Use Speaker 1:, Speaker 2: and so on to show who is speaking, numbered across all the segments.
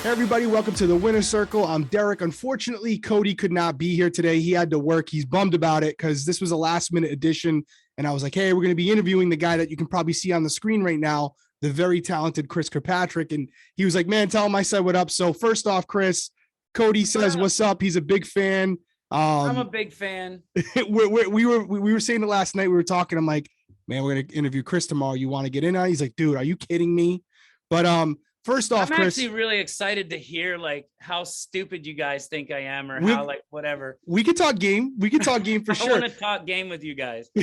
Speaker 1: Hey everybody, welcome to the Winner's Circle. I'm Derek. Unfortunately, Cody could not be here today. He had to work. He's bummed about it because this was a last-minute edition, and I was like, hey, we're going to be interviewing the guy that you can probably see on the screen right now, the very talented Chris Kirkpatrick, and he was like, man, tell him I said what up. So first off, Chris, Cody says what's up. He's a big fan.
Speaker 2: I'm a big fan.
Speaker 1: we were saying it last night. We were talking. I'm like, man, we're going to interview Chris tomorrow. You want to get in on it? He's like, dude, are you kidding me? But first off,
Speaker 2: I'm
Speaker 1: Chris,
Speaker 2: actually really excited to hear like how stupid you guys think I am, or how like whatever.
Speaker 1: We could talk game. We could talk game for sure.
Speaker 2: I want to talk game with you guys.
Speaker 1: we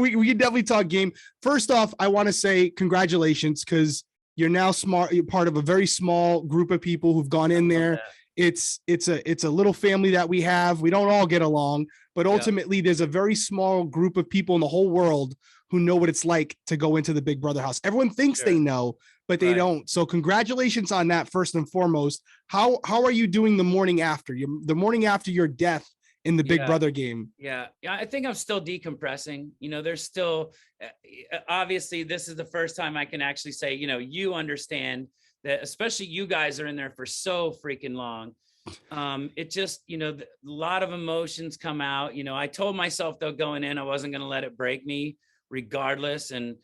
Speaker 1: can definitely talk game. First off, I want to say congratulations because you're now smart. You're part of a very small group of people who've gone in there. It's a little family that we have. We don't all get along, but ultimately there's a very small group of people in the whole world who know what it's like to go into the Big Brother house. Everyone thinks they know, but they don't. So congratulations on that first and foremost. How are you doing the morning after your death in the Big Brother game?
Speaker 2: Yeah, I think I'm still decompressing. You know, there's still obviously this is the first time I can actually say, you know, you understand that, especially you guys are in there for so freaking long. It just, you know, a lot of emotions come out. You know, I told myself though going in, I wasn't going to let it break me regardless. And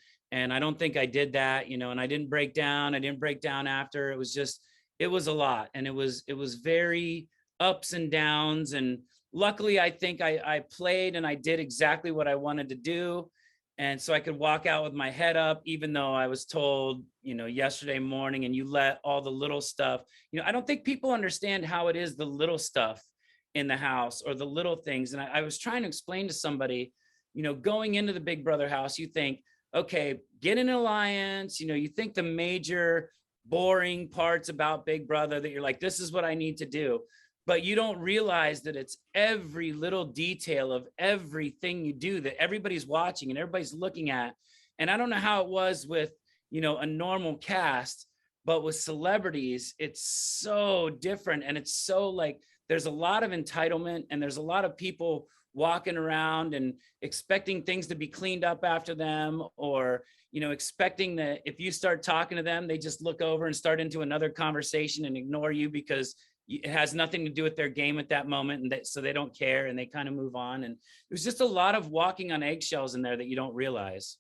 Speaker 2: I don't think I did that, you know, and I didn't break down. I didn't break down after. It was just, it was a lot. And it was very ups and downs. And luckily, I think I played and I did exactly what I wanted to do. And so I could walk out with my head up, even though I was told, you know, yesterday morning, and you let all the little stuff, you know, I don't think people understand how it is, the little stuff in the house or the little things. And I was trying to explain to somebody, you know, going into the Big Brother house, you think, okay, get an alliance, you know, you think the major boring parts about Big Brother that you're like, this is what I need to do. But you don't realize that it's every little detail of everything you do that everybody's watching and everybody's looking at. And I don't know how it was with, you know, a normal cast, but with celebrities, it's so different. And it's so like, there's a lot of entitlement and there's a lot of people walking around and expecting things to be cleaned up after them, or, you know, expecting that if you start talking to them, they just look over and start into another conversation and ignore you because it has nothing to do with their game at that moment. And so they don't care and they kind of move on. And it was just a lot of walking on eggshells in there that you don't realize.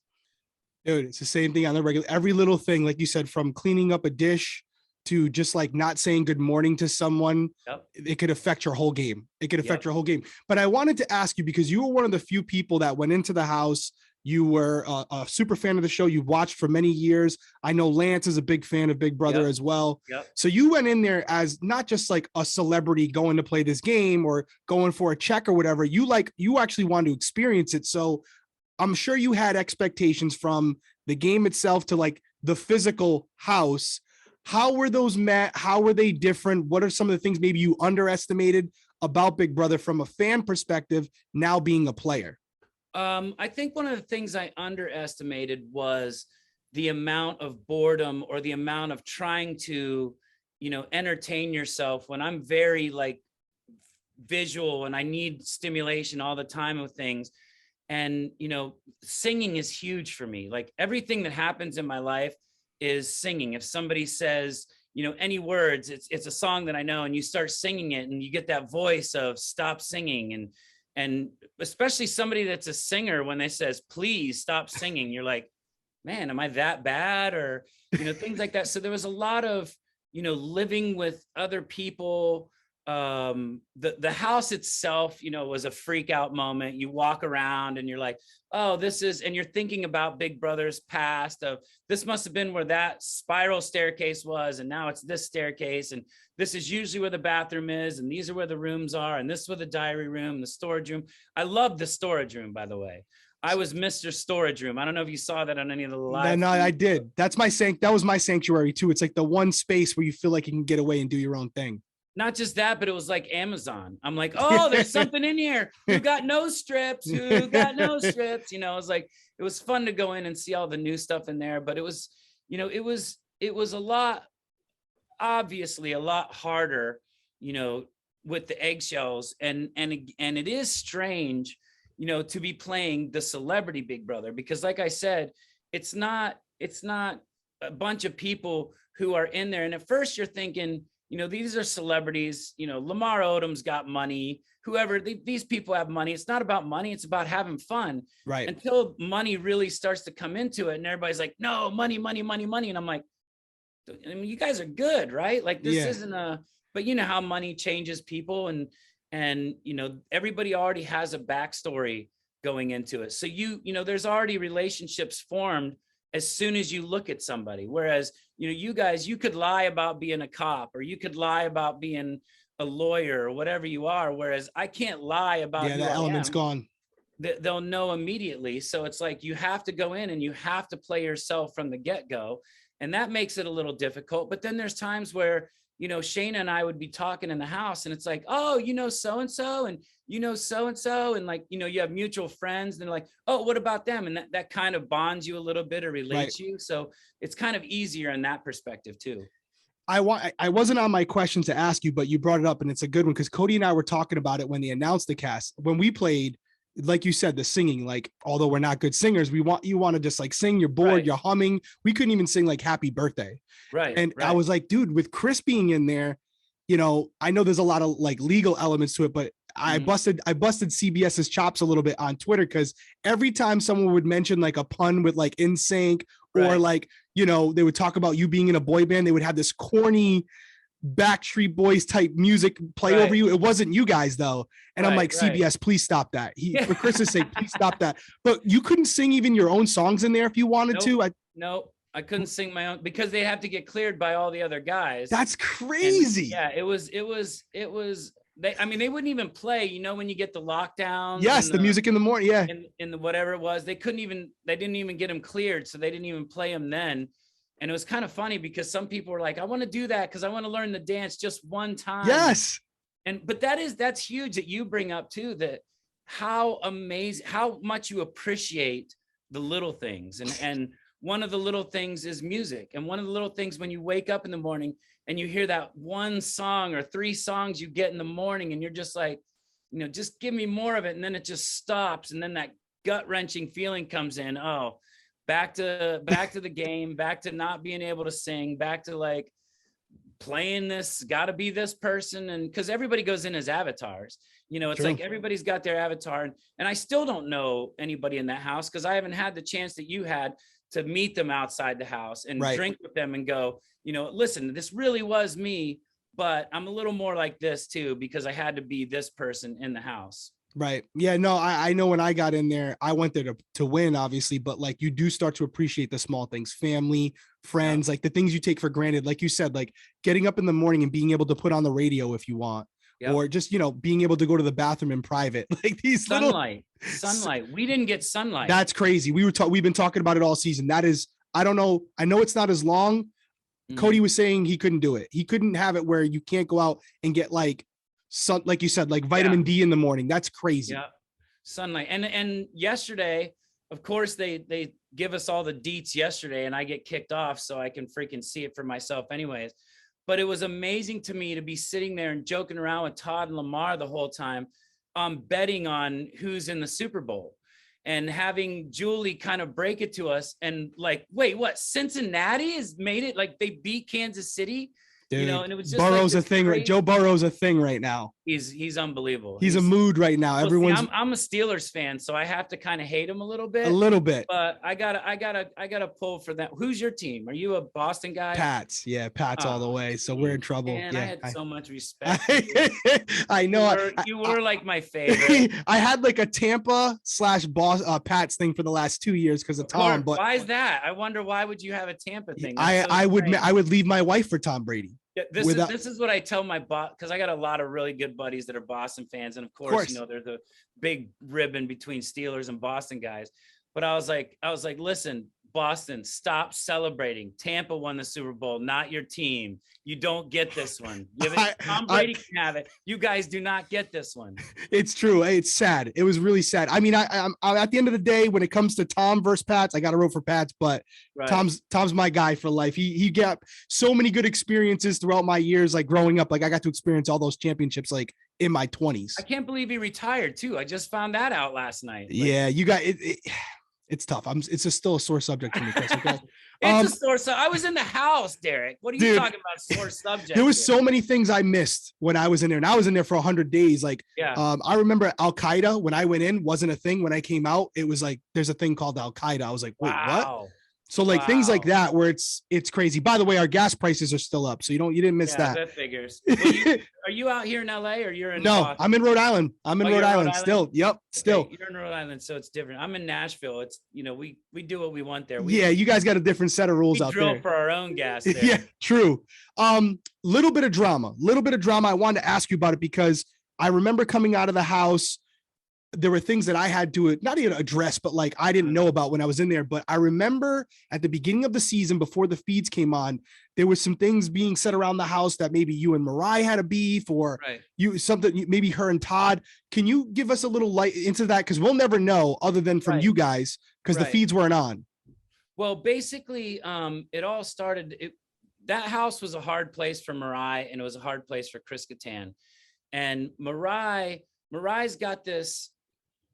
Speaker 1: Dude, it's the same thing on the regular, every little thing, like you said, from cleaning up a dish to just like not saying good morning to someone. It could affect your whole game. It could affect your whole game. But I wanted to ask you, because you were one of the few people that went into the house. You were a super fan of the show. You've watched for many years. I know Lance is a big fan of Big Brother as well. So you went in there as not just like a celebrity going to play this game or going for a check or whatever. You actually wanted to experience it. So I'm sure you had expectations from the game itself to like the physical house. How were those met? How were they different? What are some of the things maybe you underestimated about Big Brother from a fan perspective, now being a player?
Speaker 2: I think one of the things I underestimated was the amount of boredom or the amount of trying to, you know, entertain yourself when I'm very like visual and I need stimulation all the time with things. And, you know, singing is huge for me. Like everything that happens in my life is singing. If somebody says, you know, any words, it's a song that I know, and you start singing it and you get that voice of stop singing. And especially somebody that's a singer, when they says, please stop singing, you're like, man, am I that bad? Or, you know, things like that. So there was a lot of, you know, living with other people. The house itself, you know, was a freak out moment. You walk around and you're like, oh, and you're thinking about Big Brother's past of this must have been where that spiral staircase was. And now it's this staircase. And this is usually where the bathroom is. And these are where the rooms are. And this is where the diary room, the storage room. I love the storage room, by the way. I was Mr. Storage Room. I don't know if you saw that on any of the live.
Speaker 1: No, I did. That was my sanctuary too. It's like the one space where you feel like you can get away and do your own thing.
Speaker 2: Not just that, but it was like Amazon. I'm like, oh, there's something in here. Who got nose strips? Who got nose strips? You know, it was like, it was fun to go in and see all the new stuff in there. But it was, you know, it was a lot, obviously a lot harder, you know, with the eggshells. And it is strange, you know, to be playing the celebrity Big Brother, because like I said, it's not a bunch of people who are in there. And at first you're thinking, these are celebrities, Lamar Odom's got money, whoever, these people have money. It's not about money. It's about having fun.
Speaker 1: Right.
Speaker 2: Until money really starts to come into it. And everybody's like, no, money, money, money, money. And I'm like, I mean, you guys are good, right? Like this isn't but you know how money changes people, and everybody already has a backstory going into it. So there's already relationships formed as soon as you look at somebody. Whereas, you guys, you could lie about being a cop, or you could lie about being a lawyer, or whatever you are. Whereas I can't lie about
Speaker 1: that element's gone.
Speaker 2: They'll know immediately. So it's like, you have to go in and you have to play yourself from the get-go. And that makes it a little difficult. But then there's times where, Shayna and I would be talking in the house, and it's like, oh, so-and-so, and so-and-so. And like, you have mutual friends, and they're like, oh, what about them? And that kind of bonds you a little bit, or relates you. So it's kind of easier in that perspective too.
Speaker 1: I wasn't on my question to ask you, but you brought it up, and it's a good one, because Cody and I were talking about it when they announced the cast. When we played, like you said, the singing, like, although we're not good singers, you want to just like sing, you're bored, you're humming. We couldn't even sing like happy birthday.
Speaker 2: Right.
Speaker 1: And I was like, dude, with Chris being in there, I know there's a lot of like legal elements to it, but I busted CBS's chops a little bit on Twitter, because every time someone would mention like a pun with like In Sync, or like, they would talk about you being in a boy band, they would have this corny Backstreet Boys type music play over you. It wasn't you guys though. And I'm like, CBS, please stop that. For Chris's sake, please stop that. But you couldn't sing even your own songs in there if you wanted to.
Speaker 2: I couldn't sing my own, because they have to get cleared by all the other guys.
Speaker 1: That's crazy.
Speaker 2: And it was they wouldn't even play, when you get the lockdown.
Speaker 1: Yes, the music in the morning. Yeah.
Speaker 2: In the whatever it was, they didn't even get them cleared. So they didn't even play them then. And it was kind of funny, because some people were like, I want to do that because I want to learn the dance just one time.
Speaker 1: Yes.
Speaker 2: But that's huge that you bring up too, that how amazing, how much you appreciate the little things. And one of the little things is music. And one of the little things, when you wake up in the morning and you hear that one song or 3 songs you get in the morning, and you're just like, just give me more of it. And then it just stops. And then that gut wrenching feeling comes in. Oh, back to the game, back to not being able to sing, back to like playing this, got to be this person. And because everybody goes in as avatars, it's
Speaker 1: True.
Speaker 2: like everybody's got their avatar. And I still don't know anybody in that house, because I haven't had the chance that you had to meet them outside the house and drink with them and go, listen, this really was me, but I'm a little more like this too, because I had to be this person in the house.
Speaker 1: Right. Yeah, no, I know when I got in there, I went there to win, obviously, but like you do start to appreciate the small things, family, friends, like the things you take for granted. Like you said, like getting up in the morning and being able to put on the radio if you want, or just, being able to go to the bathroom in private, like these
Speaker 2: sunlight. We didn't get sunlight.
Speaker 1: That's crazy. We've been talking about it all season. That is, I don't know. I know it's not as long. Cody was saying he couldn't do it. He couldn't have it where you can't go out and get like sun, like you said, like vitamin D in the morning. That's crazy.
Speaker 2: Yeah. Sunlight. And yesterday, of course, they give us all the deets yesterday, and I get kicked off so I can freaking see it for myself anyways. But it was amazing to me to be sitting there and joking around with Todd and Lamar the whole time, betting on who's in the Super Bowl, and having Julie kind of break it to us and like, wait, what? Cincinnati has made it? Like they beat Kansas City?
Speaker 1: Dude,
Speaker 2: and it was just
Speaker 1: Burrow's
Speaker 2: like
Speaker 1: a thing, right? Joe Burrow's a thing right now.
Speaker 2: He's unbelievable.
Speaker 1: He's a mood right now.
Speaker 2: Well,
Speaker 1: Everyone's.
Speaker 2: See, I'm a Steelers fan, so I have to kind of hate him a little bit. But I gotta pull for that. Who's your team? Are you a Boston guy?
Speaker 1: Pats, yeah, Pats all the way. So we're in trouble.
Speaker 2: Man,
Speaker 1: yeah,
Speaker 2: I had so much respect.
Speaker 1: I know.
Speaker 2: You were like my favorite.
Speaker 1: I had like a Tampa / Pats thing for the last 2 years because of Tom. But
Speaker 2: why is that? I wonder, why would you have a Tampa thing?
Speaker 1: I would leave my wife for Tom Brady.
Speaker 2: Yeah, this is what I tell my boss, because I got a lot of really good buddies that are Boston fans, and of course. They're the big ribbon between Steelers and Boston guys. But I was like, listen, Boston, stop celebrating. Tampa won the Super Bowl, not your team. You don't get this one. Tom Brady can have it. You guys do not get this one. It's
Speaker 1: true. It's sad. It was really sad. I mean, I'm at the end of the day, when it comes to Tom versus Pats, I got to root for Pats, but Tom's my guy for life. He got so many good experiences throughout my years, like growing up. Like I got to experience all those championships, like in my 20s.
Speaker 2: I can't believe he retired too. I just found that out last night.
Speaker 1: Yeah, you got it. It's tough. It's just still a sore subject for me, Chris. Okay.
Speaker 2: It's a sore subject. I was in the house, Derek. What are you talking about? Sore subject.
Speaker 1: There was so many things I missed when I was in there, and I was in there for 100 days. Like, I remember Al Qaeda when I went in wasn't a thing. When I came out, it was like there's a thing called Al Qaeda. I was like, wait, what? So like things like that where it's crazy. By the way, our gas prices are still up, so you didn't miss that.
Speaker 2: That figures. Well, are you out here in LA or you're in?
Speaker 1: No,
Speaker 2: Boston?
Speaker 1: I'm in Rhode Island. I'm in Rhode Island still. Yep, still.
Speaker 2: Okay, you're in Rhode Island, so it's different. I'm in Nashville. It's we do what we want there.
Speaker 1: You guys got a different set of rules out there. We
Speaker 2: drill for our own gas. There.
Speaker 1: Yeah, true. Little bit of drama. I wanted to ask you about it because I remember coming out of the house. There were things that I had to not even address, but like I didn't know about when I was in there. But I remember at the beginning of the season, before the feeds came on, there was some things being said around the house that maybe you and Mariah had a beef, or maybe her and Todd. Can you give us a little light into that? Because we'll never know other than from you guys, because the feeds weren't on.
Speaker 2: Well, basically, it all started. That house was a hard place for Mariah, and it was a hard place for Chris Kattan. And Mariah's got this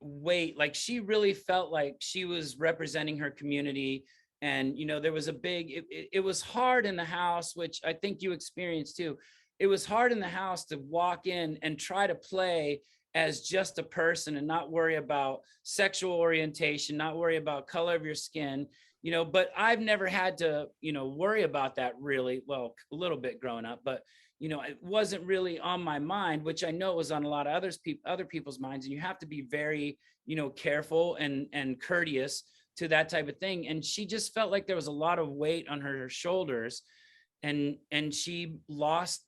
Speaker 2: weight, like she really felt like she was representing her community, and there was a big it was hard in the house, which I think you experienced too. It was hard in the house to walk in and try to play as just a person and not worry about sexual orientation, not worry about color of your skin, but I've never had to worry about that really. Well, a little bit growing up, but it wasn't really on my mind, which I know was on a lot of other people's minds. And you have to be very, careful and courteous to that type of thing. And she just felt like there was a lot of weight on her shoulders, and she lost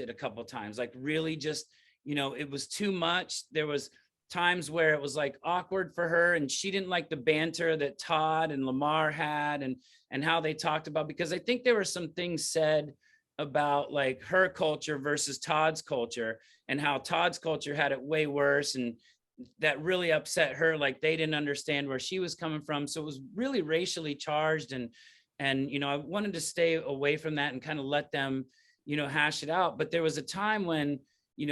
Speaker 2: it a couple of times. Like really just, it was too much. There was times where it was like awkward for her, and she didn't like the banter that Todd and Lamar had and how they talked about, because I think there were some things said about like her culture versus Todd's culture, and how Todd's culture had it way worse, and that really upset her. Like they didn't understand where she was coming from. So it was really racially charged, and I wanted to stay away from that and kind of let them hash it out. But there was a time when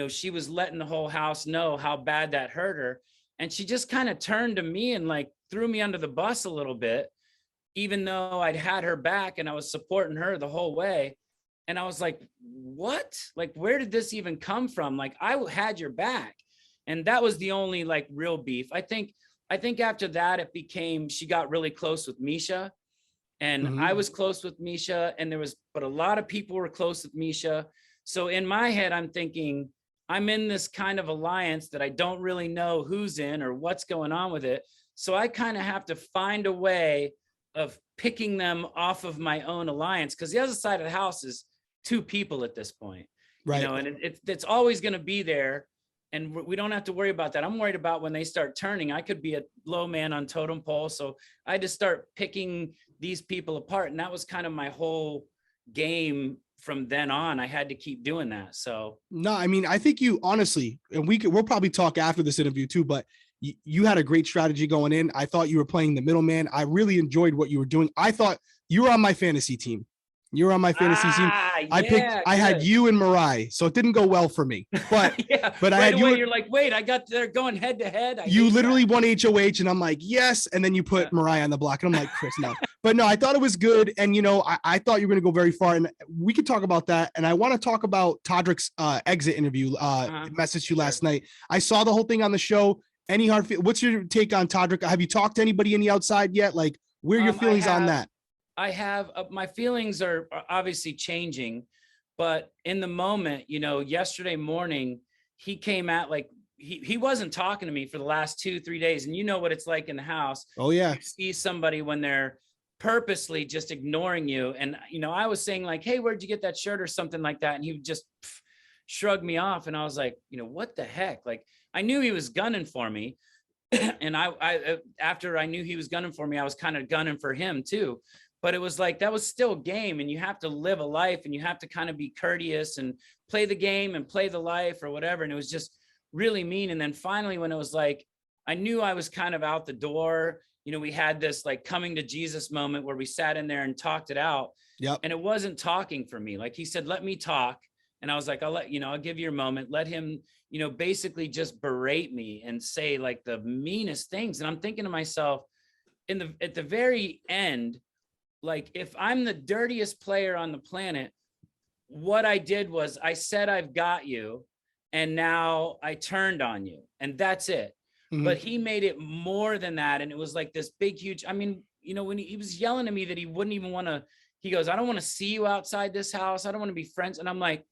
Speaker 2: she was letting the whole house know how bad that hurt her, and she just kind of turned to me and like threw me under the bus a little bit, even though I'd had her back and I was supporting her the whole way. And I was like, what? Like, where did this even come from? Like, I had your back. And that was the only like real beef. I think after that, it became, she got really close with Misha, and I was close with Misha, and but a lot of people were close with Misha. So in my head, I'm thinking, I'm in this kind of alliance that I don't really know who's in or what's going on with it. So I kind of have to find a way of picking them off of my own alliance, because the other side of the house is 2 people at this point,
Speaker 1: right?
Speaker 2: And it's always going to be there, and we don't have to worry about that. I'm worried about when they start turning. I could be a low man on totem pole, so I just start picking these people apart, and that was kind of my whole game from then on. I had to keep doing that. So
Speaker 1: no, I mean, I think you honestly, and we'll probably talk after this interview too, but you had a great strategy going in. I thought you were playing the middleman. I really enjoyed what you were doing. I thought you were on my fantasy team. You were on my fantasy team. I had you and Mariah, so it didn't go well for me. But but I had you.
Speaker 2: You're like, wait, they're going head to head.
Speaker 1: You literally won HOH, and I'm like, yes. And then you put Mariah on the block, and I'm like, Chris, no. But no, I thought it was good, and I thought you were going to go very far, and we could talk about that. And I want to talk about Todrick's exit interview. Messaged you last night. I saw the whole thing on the show. Any hard feel? What's your take on Todrick? Have you talked to anybody in the outside yet? Like, where are your feelings on that?
Speaker 2: I have my feelings are obviously changing, but in the moment, yesterday morning, he came out like he wasn't talking to me for the last 2-3 days. And you know what it's like in the house.
Speaker 1: Oh yeah.
Speaker 2: You see somebody when they're purposely just ignoring you. And, I was saying like, hey, where'd you get that shirt or something like that? And he would just shrug me off. And I was like, what the heck? Like, I knew he was gunning for me. And I after I knew he was gunning for me, I was kind of gunning for him too. But it was like, that was still game, and you have to live a life, and you have to kind of be courteous and play the game and play the life or whatever. And it was just really mean. And then finally, when it was like, I knew I was kind of out the door, we had this like coming to Jesus moment where we sat in there and talked it out.
Speaker 1: Yep.
Speaker 2: And it wasn't talking for me. Like he said, let me talk. And I was like, I'll give you a moment. Let him, basically just berate me and say like the meanest things. And I'm thinking to myself, at the very end, like if I'm the dirtiest player on the planet, what I did was I said, I've got you. And now I turned on you, and that's it. But he made it more than that. And it was like this big, huge, I mean, you know, when he was yelling at me that he wouldn't even want to, he goes, I don't want to see you outside this house. I don't want to be friends. And I'm like,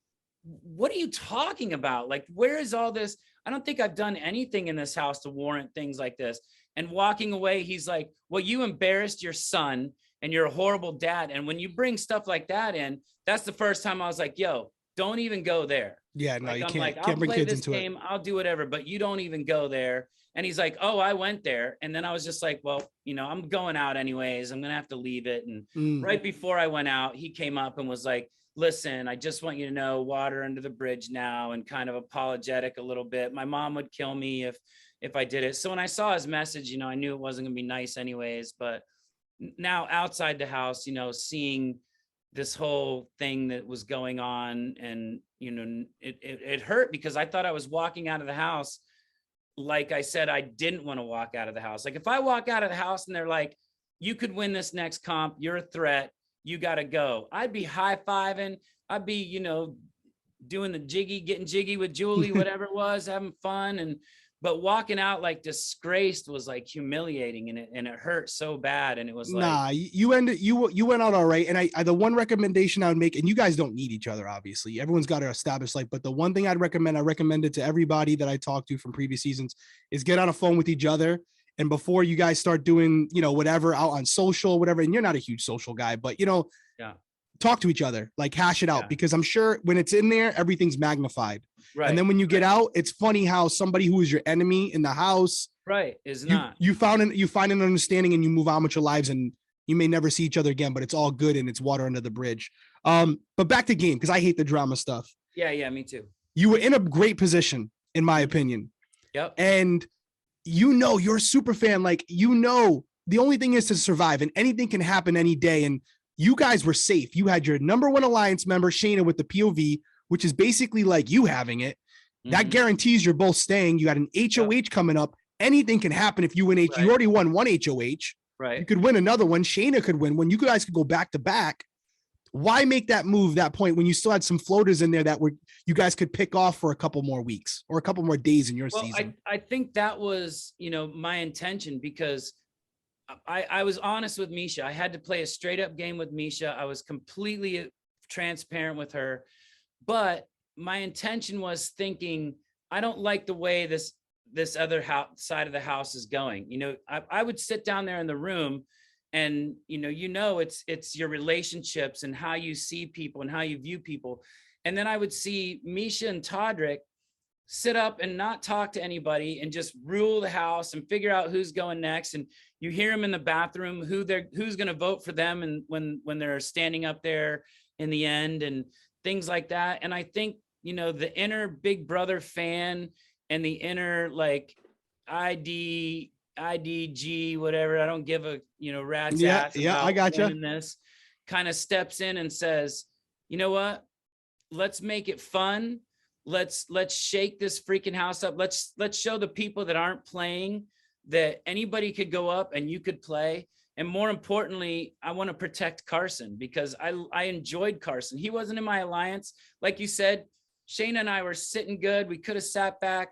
Speaker 2: what are you talking about? Like, where is all this? I don't think I've done anything in this house to warrant things like this. And walking away, he's like, well, you embarrassed your son and you're a horrible dad. And when you bring stuff like that in, that's the first time I was like, yo, don't even go there.
Speaker 1: Yeah, no,
Speaker 2: like,
Speaker 1: you
Speaker 2: I'm
Speaker 1: can't,
Speaker 2: like,
Speaker 1: can't
Speaker 2: I'll
Speaker 1: bring
Speaker 2: play
Speaker 1: kids
Speaker 2: this
Speaker 1: into
Speaker 2: game,
Speaker 1: it.
Speaker 2: I'll do whatever, but you don't even go there. And he's like, oh, I went there. And then I was just like, well, you know, I'm going out anyways. I'm going to have to leave it. And right before I went out, he came up and was like, listen, I just want you to know, water under the bridge now, and kind of apologetic a little bit. My mom would kill me if I did it. So when I saw his message, you know, I knew it wasn't going to be nice anyways. But now outside the house, you know, seeing this whole thing that was going on, and, you know, it hurt because I thought I was walking out of the house. Like I said, I didn't want to walk out of the house. Like if I walk out of the house and they're like, you could win this next comp, you're a threat, you got to go, I'd be high-fiving. I'd be, you know, doing the getting jiggy with Julie, whatever it was, having fun. But walking out like disgraced was like humiliating, and it hurt so bad. And it was like,
Speaker 1: nah, you went out all right. And I the one recommendation I would make, and you guys don't need each other, obviously. Everyone's got to establish, like, but the one thing I recommend it to everybody that I talked to from previous seasons, is get on a phone with each other. And before you guys start doing, you know, whatever out on social, whatever, and you're not a huge social guy, but, you know,
Speaker 2: yeah,
Speaker 1: talk to each other, like hash it out, because I'm sure when it's in there, everything's magnified.
Speaker 2: right.
Speaker 1: And then when you get out, it's funny how somebody who is your enemy in the house,
Speaker 2: right, is not.
Speaker 1: You find an understanding, and you move on with your lives, and you may never see each other again, but it's all good and it's water under the bridge. But back to game, because I hate the drama stuff.
Speaker 2: Yeah, me too.
Speaker 1: You were in a great position, in my opinion.
Speaker 2: Yep.
Speaker 1: And you know, you're a super fan. Like, you know, the only thing is to survive, and anything can happen any day. And you guys were safe. You had your number one alliance member, Shayna, with the POV, which is basically like you having it. That guarantees you're both staying. You got an HOH coming up. Anything can happen if you win H. Right. You already won one HOH.
Speaker 2: Right.
Speaker 1: You could win another one. Shayna could win one. You guys could go back to back. Why make that move, that point, when you still had some floaters in there that were, you guys could pick off for a couple more weeks or a couple more days in your season?
Speaker 2: I think that was, you know, my intention, because I was honest with Misha. I had to play a straight up game with Misha. I was completely transparent with her, but my intention was thinking, I don't like the way this other side of the house is going. You know, I would sit down there in the room, and, you know, it's your relationships and how you see people and how you view people. And then I would see Misha and Todrick sit up and not talk to anybody and just rule the house and figure out who's going next. And you hear them in the bathroom, who's going to vote for them, and when they're standing up there in the end, and things like that. And I think, you know, the inner Big Brother fan and the inner like IDG, whatever, I don't give a, you know, rat's ass.
Speaker 1: Yeah, I gotcha.
Speaker 2: This kind of steps in and says, you know what? Let's make it fun. Let's shake this freaking house up. Let's show the people that aren't playing that anybody could go up and you could play. And more importantly, I want to protect Carson, because I enjoyed Carson. He wasn't in my alliance. Like you said, Shayna and I were sitting good. We could have sat back.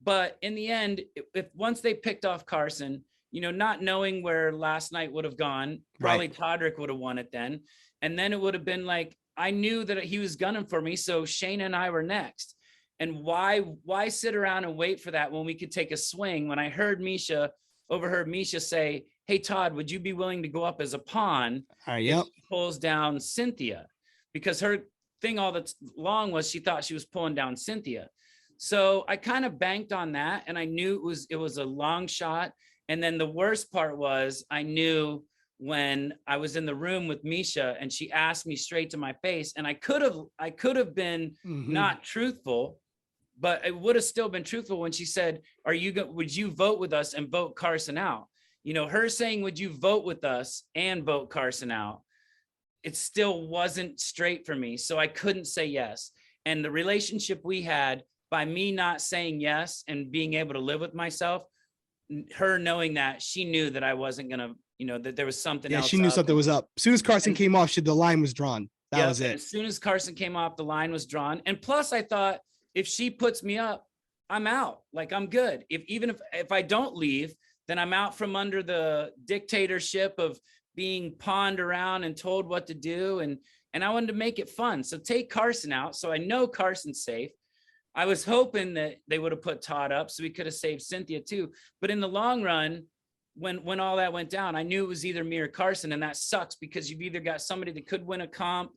Speaker 2: But in the end, if once they picked off Carson, you know, not knowing where last night would have gone, probably right, Todrick would have won it then. And then it would have been like, I knew that he was gunning for me. So Shayna and I were next. And why sit around and wait for that when we could take a swing? When I overheard Misha say, hey, Todd, would you be willing to go up as a pawn?
Speaker 1: Yep.
Speaker 2: She pulls down Cynthia, because her thing all that long was she thought she was pulling down Cynthia. So I kind of banked on that, and I knew it was a long shot. And then the worst part was, I knew when I was in the room with Misha and she asked me straight to my face, and I could have been not truthful, but it would have still been truthful when she said, would you vote with us and vote Carson out? You know, her saying, would you vote with us and vote Carson out? It still wasn't straight for me. So I couldn't say yes. And the relationship we had, by me not saying yes and being able to live with myself, her knowing that, she knew that I wasn't going to, that there was something else.
Speaker 1: She knew something was up. As soon as Carson came off, the line was drawn. That was it.
Speaker 2: As soon as Carson came off, the line was drawn. And plus I thought, if she puts me up, I'm out. Like, I'm good. If I don't leave, then I'm out from under the dictatorship of being pawned around and told what to do. And I wanted to make it fun. So take Carson out. So I know Carson's safe. I was hoping that they would have put Todd up so we could have saved Cynthia too. But in the long run, when all that went down, I knew it was either me or Carson. And that sucks because you've either got somebody that could win a comp,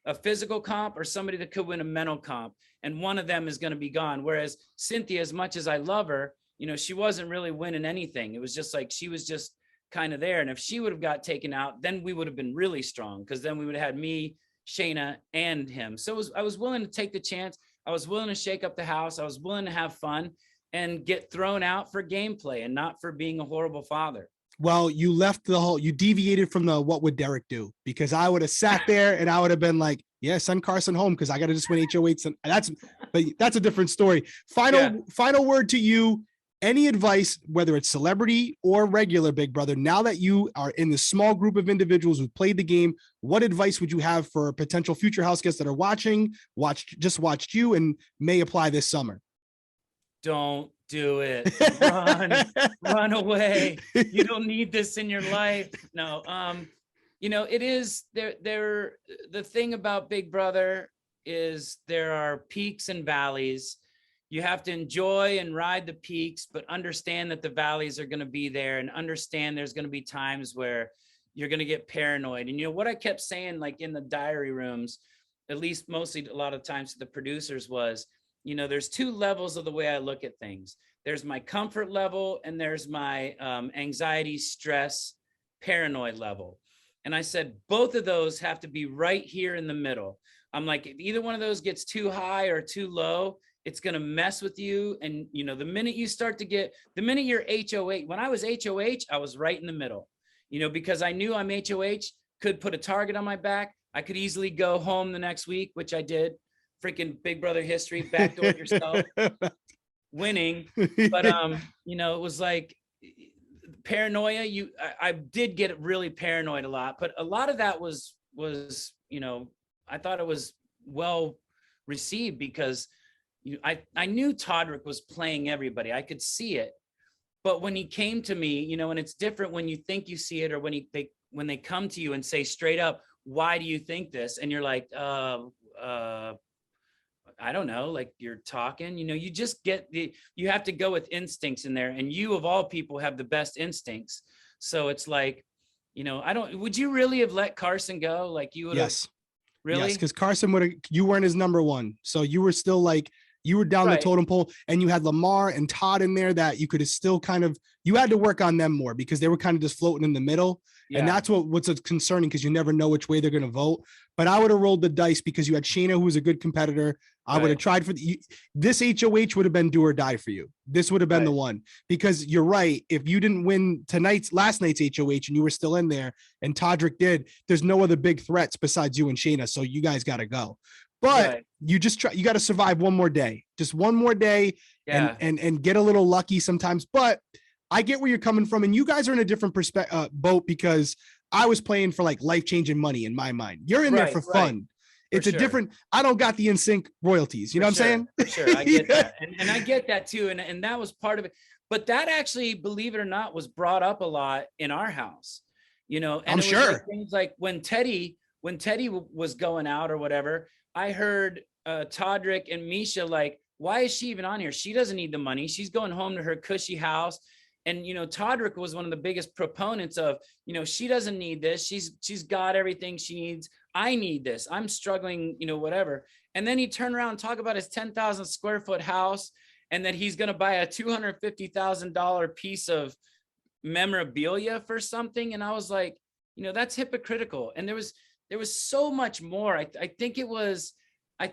Speaker 2: a physical comp, or somebody that could win a mental comp. And one of them is going to be gone. Whereas Cynthia, as much as I love her, she wasn't really winning anything. It was just like, she was just kind of there. And if she would have got taken out, then we would have been really strong, because then we would have had me, Shayna, and him. So I was willing to take the chance. I was willing to shake up the house. I was willing to have fun and get thrown out for gameplay and not for being a horrible father.
Speaker 1: Well, you left you deviated from the what would Derek do, because I would have sat there and I would have been like, yeah, send Carson home because I got to just win HOH. And that's a different story. Final word to you. Any advice, whether it's celebrity or regular Big Brother, now that you are in the small group of individuals who played the game, what advice would you have for potential future house guests that are just watched you and may apply this summer?
Speaker 2: Don't do it. Run away. You don't need this in your life. No. It is there. The thing about Big Brother is there are peaks and valleys. You have to enjoy and ride the peaks, but understand that the valleys are going to be there, and understand there's going to be times where you're going to get paranoid. And what I kept saying, like in the diary rooms, at least mostly a lot of times to the producers, was, there's two levels of the way I look at things. There's my comfort level and there's my anxiety, stress, paranoid level. And I said, both of those have to be right here in the middle. I'm like, if either one of those gets too high or too low, it's going to mess with you. And, the minute you're HOH, when I was HOH, I was right in the middle, because I knew I'm HOH, could put a target on my back. I could easily go home the next week, which I did. Freaking Big Brother history, backdoor yourself, winning. But, it was like paranoia. I did get really paranoid a lot, but a lot of that was, I thought it was well received because I knew Todrick was playing everybody. I could see it. But when he came to me, and it's different when you think you see it, or when they come to you and say straight up, why do you think this? And you're like, I don't know, like you're talking, you just you have to go with instincts in there. And you of all people have the best instincts. So it's like, would you really have let Carson go? Like you would have?
Speaker 1: Yes.
Speaker 2: Really?
Speaker 1: Yes, because Carson you weren't his number one. So you were still like, you were down the totem pole, and you had Lamar and Todd in there that you could have still you had to work on them more because they were kind of just floating in the middle. Yeah. And that's what's concerning, because you never know which way they're going to vote. But I would have rolled the dice because you had Shayna, who was a good competitor. I would have tried for this HOH would have been do or die for you. This would have been the one, because you're right. If you didn't win last night's HOH and you were still in there and Todrick did, there's no other big threats besides you and Shayna. So you guys got to go. But you got to survive one more day, just one more day, and get a little lucky sometimes. But I get where you're coming from, and you guys are in a different boat, because I was playing for like life-changing money in my mind. You're in there for fun. It's a different, I don't got the NSYNC royalties. You know what I'm saying?
Speaker 2: For sure. I get that. And I get that too. And that was part of it. But that actually, believe it or not, was brought up a lot in our house, and
Speaker 1: I'm sure.
Speaker 2: Like things like when Teddy was going out or whatever, I heard Todrick and Misha like, why is she even on here? She doesn't need the money. She's going home to her cushy house. And, Todrick was one of the biggest proponents of, she doesn't need this. She's got everything she needs. I need this. I'm struggling, whatever. And then he turned around and talk about his 10,000 square foot house, and that he's going to buy a $250,000 piece of memorabilia for something. And I was like, that's hypocritical. And there was so much more. I think it was, I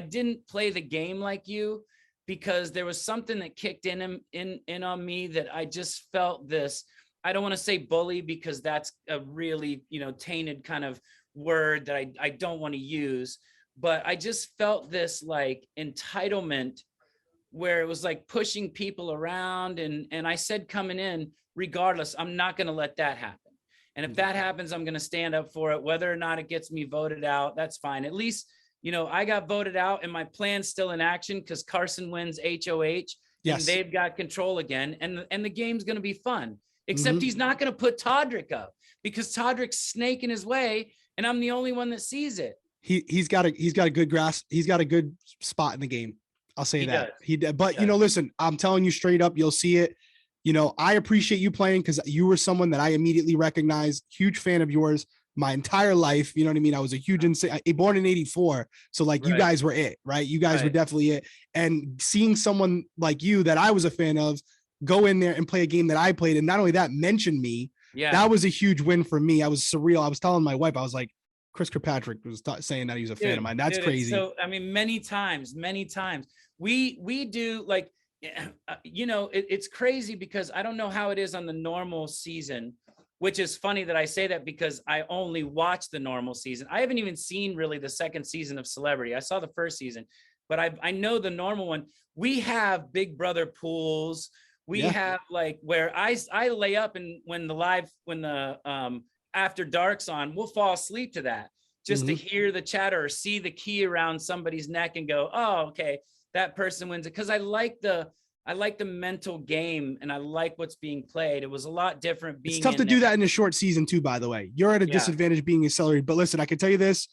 Speaker 2: didn't play the game like you, because there was something that kicked in on me that I just felt this. I don't want to say bully, because that's a really, tainted kind of word that I don't want to use, but I just felt this like entitlement where it was like pushing people around. And I said coming in, regardless, I'm not going to let that happen. And if that happens, I'm going to stand up for it, whether or not it gets me voted out. That's fine. At least, you know, I got voted out and my plan's still in action because Carson wins HOH. Yes. And they've got control again. And the game's going to be fun, except he's not going to put Todrick up because Todrick's snaking his way. And I'm the only one that sees it.
Speaker 1: He's got a good grasp. He's got a good spot in the game. I'll say that. But you know, listen, I'm telling you straight up, you'll see it. You know, I appreciate you playing because you were someone that I immediately recognized. Huge fan of yours my entire life. You know what I mean? I was a huge born in 84. So like you guys were it, right? You guys were definitely it. And seeing someone like you that I was a fan of go in there and play a game that I played, and not only that, mention me. Yeah, that was a huge win for me. I was surreal. I was telling my wife, I was like, Chris Kirkpatrick was saying that he was a fan of mine. That's crazy. So, I mean, many times we do like, you know, it's crazy because I don't know how it is on the normal season, which is funny that I say that because I only watch the normal season. I haven't even seen really the second season of Celebrity. I saw the first season, but I know the normal one. We have Big Brother pools. We have like where I lay up and when the After Dark's on, we'll fall asleep to that just to hear the chatter or see the key around somebody's neck and go, oh, okay, that person wins it. Cause I like the mental game and I like what's being played. It was a lot different. It's tough to do that in a short season too, by the way. You're at a disadvantage being accelerated, but listen, I can tell you this,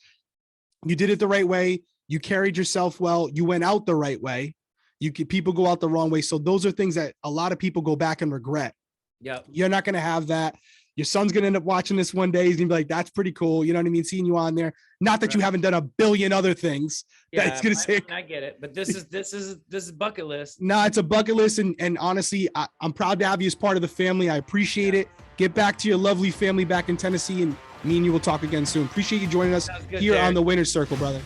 Speaker 1: you did it the right way. You carried yourself well. You went out the right way. People go out the wrong way. So those are things that a lot of people go back and regret. Yeah. You're not going to have that. Your son's going to end up watching this one day. He's going to be like, that's pretty cool. You know what I mean? Seeing you on there. Not that you haven't done a billion other things. Yeah, that's going to say. I get it. But this is bucket list. No, it's a bucket list. And honestly, I'm proud to have you as part of the family. I appreciate it. Get back to your lovely family back in Tennessee. And me and you will talk again soon. Appreciate you joining us here on the Winner's Circle, brother.